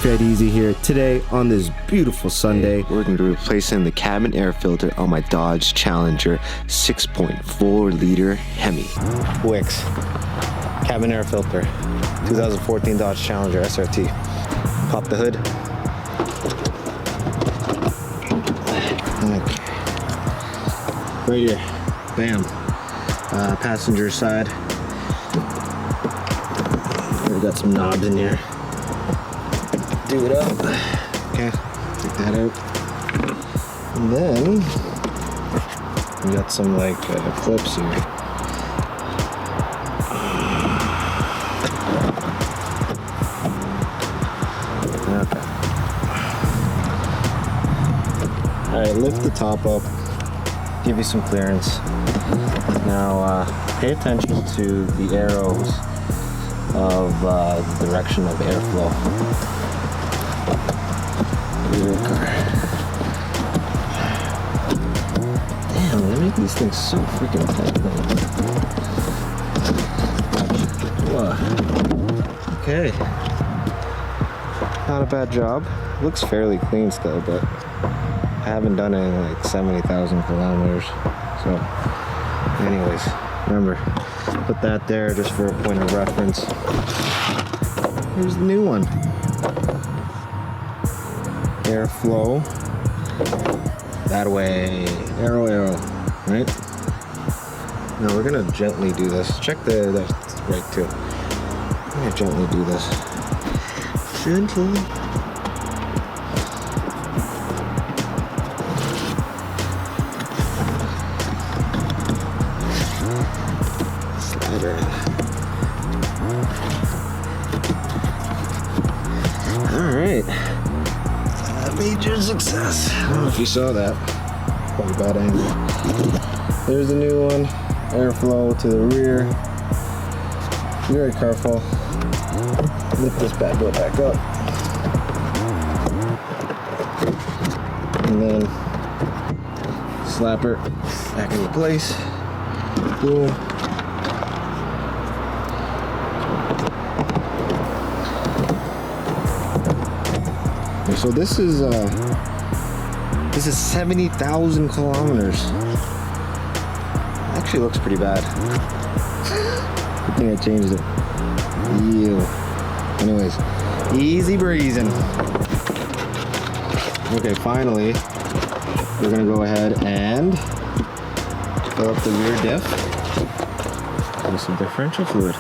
Fred Easy here. Today on this beautiful Sunday, we're going to be replacing the cabin air filter on my Dodge Challenger 6.4 liter Hemi. Wicks cabin air filter, 2014 Dodge Challenger SRT. Pop the hood. Okay. Right here, bam. Passenger side. We got some knobs in here. Do it up. Okay, take that out. And then we got some like clips here. Okay. All right, lift the top up. Give you some clearance. Now pay attention to the arrows of the direction of airflow. Damn, they make these things so freaking tight. Okay. Not a bad job. Looks fairly clean still, but I haven't done it in like 70,000 kilometers. So, anyways, remember, put that there just for a point of reference. Here's the new one. Airflow. That way. Arrow, right? Now we're gonna gently do this. Check that's right too. I'm gonna gently do this. Gentle. Slide her in. Alright. Major success. I don't know if you saw that. Probably bad angle. There's the new one. Airflow to the rear. Be very careful. Lift this bad boy back up. And then slap her back into place. Boom. So this is 70,000 kilometers. Actually looks pretty bad. Good thing I changed it. Ew. Anyways, easy breezing. Okay, finally, we're gonna go ahead and fill up the rear diff with some differential fluid.